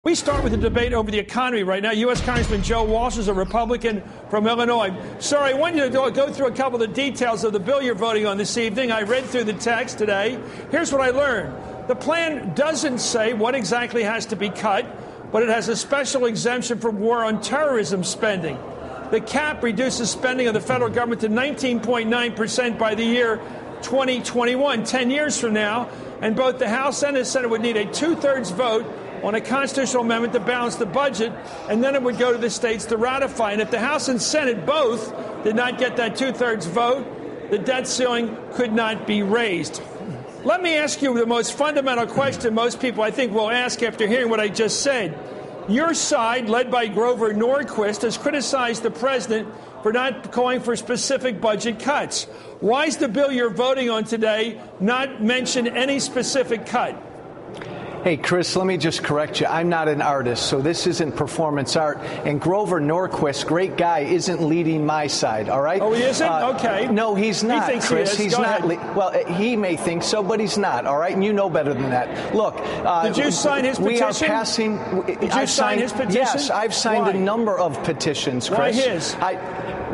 We start with the debate over the economy right now. U.S. Congressman Joe Walsh is a Republican from Illinois. Sir, I want you to go through a couple of the details of the bill you're voting on this evening. I read through the text today. Here's what I learned. The plan doesn't say what exactly has to be cut, but it has a special exemption for war on terrorism spending. The cap reduces spending of the federal government to 19.9% by the year 2021, 10 years from now, and both the House and the Senate would need a two-thirds vote on a constitutional amendment to balance the budget, and then it would go to the states to ratify. And if the House and Senate both did not get that two-thirds vote, the debt ceiling could not be raised. Let me ask you the most fundamental question most people, I think, will ask after hearing what I just said. Your side, led by Grover Norquist, has criticized the president for not calling for specific budget cuts. Why is the bill you're voting on today not mention any specific cut? Hey, Chris, let me just correct you. I'm not an artist, so this isn't performance art. And Grover Norquist, great guy, isn't leading my side, all right? Oh, he isn't? Okay. No, he's not, he thinks Chris. He is. He's not. Well, he may think so, but he's not, all right? And you know better than that. Look. Did you sign his petition? We are passing. Did you sign his petition? Yes, I've signed a number of petitions, Chris. Why his?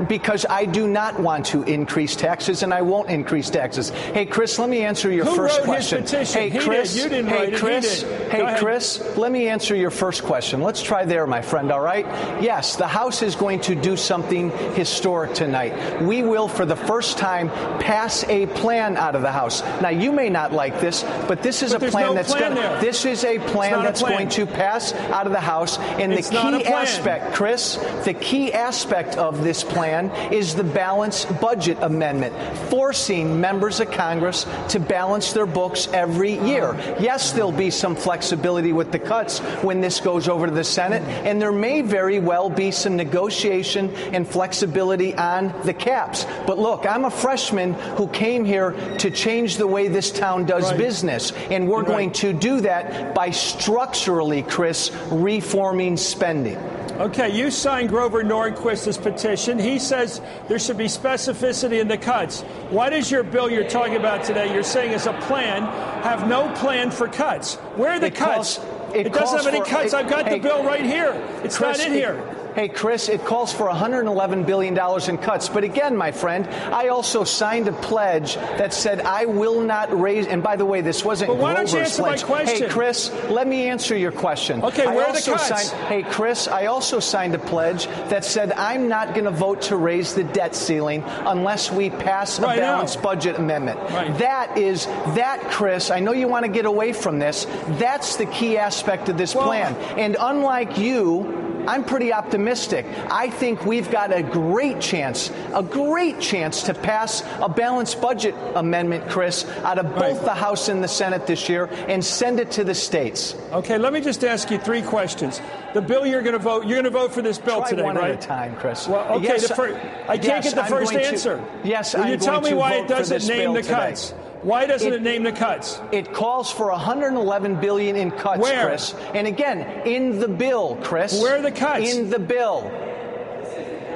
Because I do not want to increase taxes, and I won't increase taxes. Hey, Chris, let me answer your first question. Who wrote his petition? Hey, Chris. You didn't write it. Chris. He did. Hey, Chris, let me answer your first question. Let's try there, my friend, all right? Yes, the House is going to do something historic tonight. We will, for the first time, pass a plan out of the House. Now, you may not like this, but this is a plan that's going to... This is a plan that's going to pass out of the House. And the key aspect, Chris, the key aspect of this plan is the balanced budget amendment, forcing members of Congress to balance their books every year. Yes, there'll be some flexibility with the cuts when this goes over to the Senate, and there may very well be some negotiation and flexibility on the caps. But look, I'm a freshman who came here to change the way this town does business, and we're going to do that by structurally, Chris, reforming spending. Okay, you signed Grover Norquist's petition. He says there should be specificity in the cuts. Why does your bill you're talking about today, you're saying is a plan, have no plan for cuts? Where are the cuts? It doesn't have any cuts. I've got the bill right here. It's not in here. Hey, Chris, it calls for $111 billion in cuts. But again, my friend, I also signed a pledge that said I will not raise. And by the way, this wasn't Grover's pledge. Why don't you answer my question? Hey, Chris, let me answer your question. Okay, where are the cuts? Hey, Chris, I also signed a pledge that said I'm not going to vote to raise the debt ceiling unless we pass a balanced budget amendment. That, Chris, I know you want to get away from this. That's the key aspect of this plan. And unlike you, I'm pretty optimistic. I think we've got a great chance to pass a balanced budget amendment, Chris, out of both the House and the Senate this year and send it to the states. Okay, let me just ask you three questions. The bill you're going to vote for this bill today, right? One at a time, Chris. Well, okay, yes, I can't get the first answer. Yes, Will you tell me why it doesn't name the cuts? Why doesn't it name the cuts? It calls for $111 billion in cuts, Where? Chris. And again, in the bill, Chris. Where are the cuts? In the bill.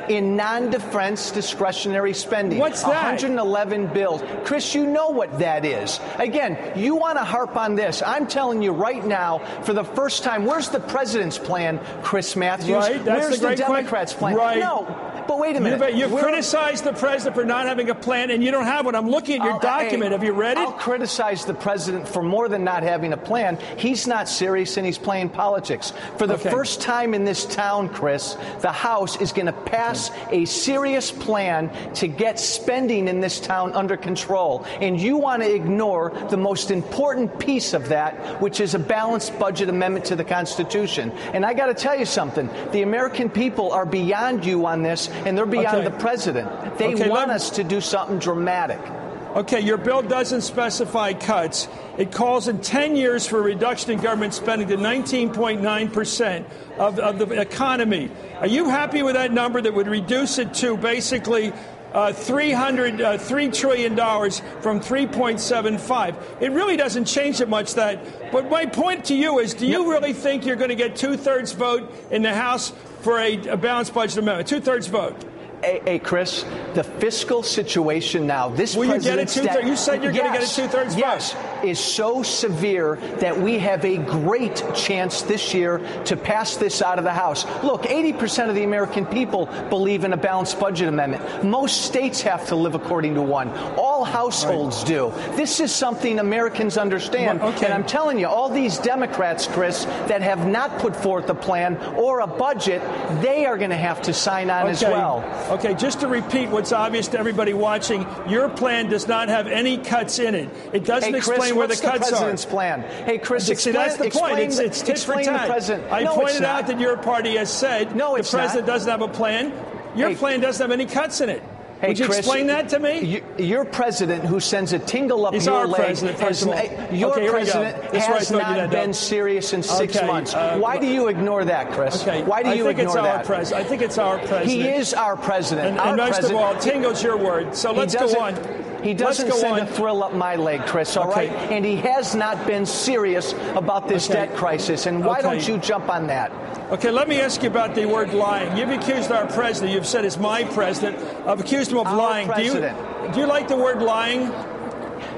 In non-defense discretionary spending. What's that? 111 bills. Chris, you know what that is. Again, you want to harp on this. I'm telling you right now, for the first time, where's the president's plan, Chris Matthews? Right, that's where's the Democrats' plan? Right. No. But wait a minute. You've criticized the president for not having a plan, and you don't have one. I'm looking at your document. Have you read it? I'll criticize the president for more than not having a plan. He's not serious, and he's playing politics. For the first time in this town, Chris, the House is going to pass a serious plan to get spending in this town under control. And you want to ignore the most important piece of that, which is a balanced budget amendment to the Constitution. And I got to tell you something. The American people are beyond you on this, and they're beyond the president. They want us to do something dramatic. Okay, your bill doesn't specify cuts. It calls in 10 years for a reduction in government spending to 19.9% of the economy. Are you happy with that number that would reduce it to basically $3 trillion from 3.75? It really doesn't change it much, that. But my point to you is, do you really think you're going to get two-thirds vote in the House for a balanced budget amendment? Two-thirds vote. Hey, Chris, the fiscal situation now. Will you get a two-thirds? You said you're going to get a two-thirds vote. Yes. is so severe that we have a great chance this year to pass this out of the House. Look, 80% of the American people believe in a balanced budget amendment. Most states have to live according to one. All households do. This is something Americans understand. Okay. And I'm telling you, all these Democrats, Chris, that have not put forth a plan or a budget, they are going to have to sign on as well. Okay, just to repeat what's obvious to everybody watching, your plan does not have any cuts in it. It doesn't explain where the cuts are. What's the president's plan? Hey, Chris, that's the point. It's tit for tat. I pointed out that your party has said the president doesn't have a plan. Your plan doesn't have any cuts in it. Hey, would you Chris, explain that to me? Your president, who sends a tingle up He's your our leg, president, first of all. Your president has not been serious in 6 months. Why do you ignore that, Chris? Why do you ignore that? I think it's our president. He is our president. And most of all, tingle's your word. So let's go on. He doesn't send a thrill up my leg, Chris, all right? And he has not been serious about this debt crisis. And why don't you jump on that? Okay, let me ask you about the word lying. You've accused our president, you've said it's my president, I've accused him of lying. Do you like the word lying?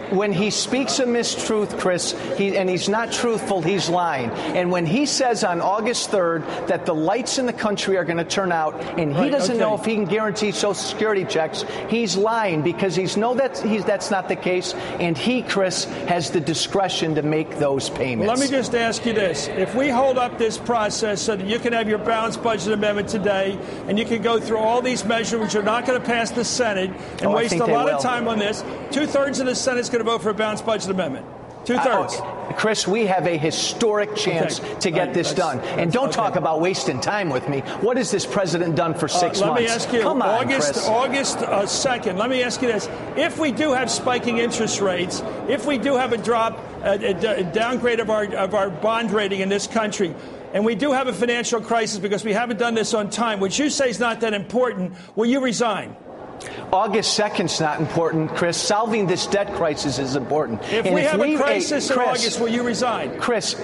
When he speaks a mistruth, Chris, and he's not truthful, he's lying. And when he says on August 3rd that the lights in the country are going to turn out and he doesn't know if he can guarantee Social Security checks, he's lying because that's not the case. And he, Chris, has the discretion to make those payments. Well, let me just ask you this. If we hold up this process so that you can have your balanced budget amendment today and you can go through all these measures which are not going to pass the Senate and waste a lot of time on this, 2/3 of the Senate's going to vote for a balanced budget amendment. 2/3. Chris, we have a historic chance to get this done. And don't talk about wasting time with me. What has this president done for 6 months? Let me ask you, Come on, August 2nd, let me ask you this. If we do have spiking interest rates, if we do have a drop, a downgrade of our bond rating in this country, and we do have a financial crisis because we haven't done this on time, which you say is not that important, will you resign? August 2nd's not important, Chris. Solving this debt crisis is important. If we have a crisis in August, will you resign? Chris,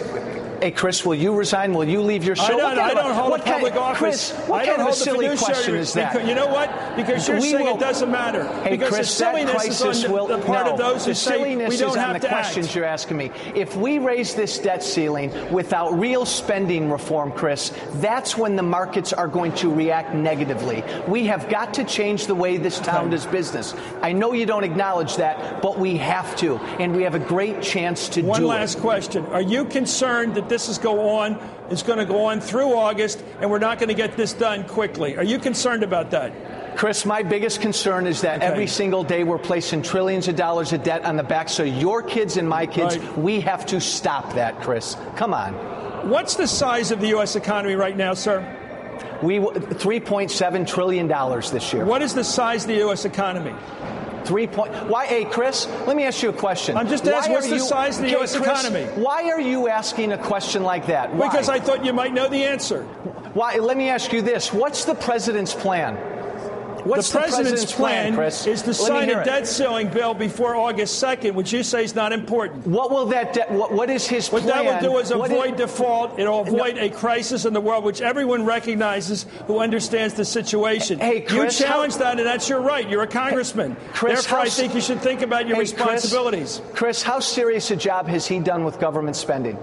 will you resign? Will you leave your show? I don't hold a public office. Chris, what kind of a silly question is that? You know what? Because you're saying it doesn't matter. Hey, because Chris, the silliness is on the part of those who say we don't have to act. Questions you're asking me. If we raise this debt ceiling without real spending reform, Chris, that's when the markets are going to react negatively. We have got to change the way this town does business. I know you don't acknowledge that, but we have to, and we have a great chance to do it. One last question. Are you concerned that this is going to go on through August, and we're not going to get this done quickly? Are you concerned about that? Chris, my biggest concern is that every single day we're placing trillions of dollars of debt on the backs of your kids and my kids. We have to stop that, Chris. Come on. What's the size of the U.S. economy right now, sir? $3.7 trillion this year. What is the size of the U.S. economy? Why, hey, Chris, let me ask you a question. I'm just asking, what's the size of the U.S. economy? Why are you asking a question like that? Why? Because I thought you might know the answer. Why? Let me ask you this. What's the president's plan? What's the president's plan, Chris? Is to sign a debt ceiling bill before August 2nd, which you say is not important. What will that what is his plan? What that will do is avoid default. It will avoid a crisis in the world, which everyone recognizes who understands the situation. Hey, Chris, you challenge that, and that's your right. You're a congressman. Therefore, I think you should think about your responsibilities. Chris, how serious a job has he done with government spending?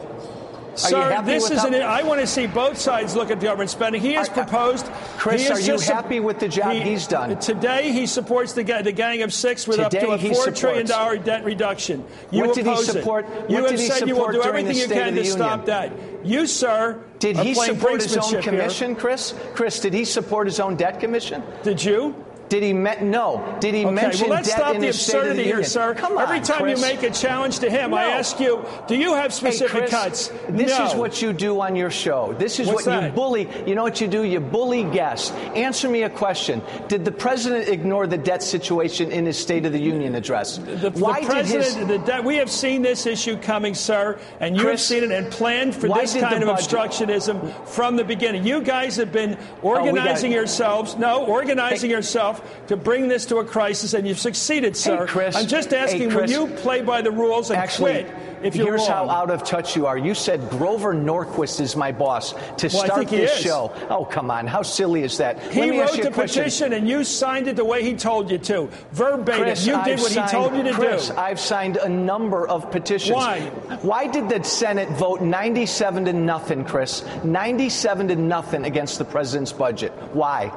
Sir, this isn't it. I want to see both sides look at government spending. He has proposed. Chris, are you happy with the job he's done? Today, he supports the Gang of Six with up to a $4 trillion debt reduction. You what did he support? You have said you will do everything you can to stop that. You, sir, did he support his own commission, Chris? Chris, did he support his own debt commission? Did you? Did he no? Did he mention let's debt stop in the his State of the absurdity here, Union? sir. Come on, Every time Chris. you make a challenge to him, I ask you, do you have specific cuts? This is what you do on your show. This is what you bully. You know what you do? You bully guests. Answer me a question. Did the president ignore the debt situation in his State of the Union address? We have seen this issue coming, sir, and you have seen it and planned for this kind of obstructionism from the beginning. You guys have been organizing yourselves. No, organizing yourself to bring this to a crisis, and you've succeeded, sir. Hey, Chris. I'm just asking, Hey, Chris. will you play by the rules and quit if you're here's wrong? how out of touch you are. You said Grover Norquist is my boss to Well, I start think he this is. show. Oh, come on. How silly is that? He Let me ask wrote you the a question. petition, and you signed it the way he told you to. Verbatim. Chris, You did what he told you to Chris, do. I've signed a number of petitions. Why? Why did the Senate vote 97-0, Chris? 97-0 against the president's budget. Why?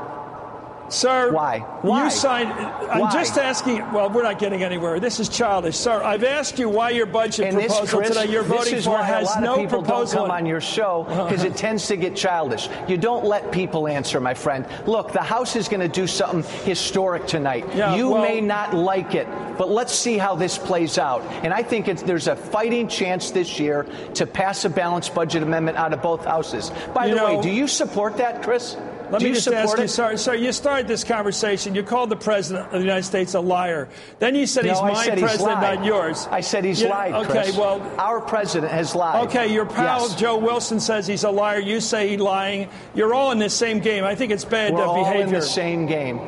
Sir, Why? You signed. I'm just asking. Well, we're not getting anywhere. This is childish, sir. I've asked you why your budget And this, proposal Chris, today you're this voting is for why has a lot no of people proposal. don't come on your show because it tends to get childish. You don't let people answer, my friend. Look, the House is going to do something historic tonight. Yeah, you well, may not like it, but let's see how this plays out. And I think there's a fighting chance this year to pass a balanced budget amendment out of both houses. By the way, do you support that, Chris? Let me just ask you, it? sir, you started this conversation. You called the president of the United States a liar. Then you said he's my president, not yours. I said he's lied, Okay, Chris. well, our president has lied. Okay, your pal Yes. Joe Wilson says he's a liar. You say he's lying. You're all in the same game. I think it's bad We're all behavior. in the same game.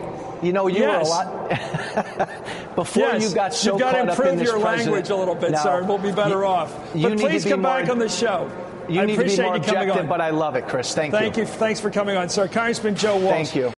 You know, you were a lot before you got so You've got caught to up in improve this your president. language a little bit, No, sir. We'll be better off. you But need to please be come back more- on the show. You I need to be appreciate more you coming objective, on. but I love it, Chris. Thank you. Thank you. Thanks for coming on, sir. Congressman Joe Walsh. Thank you.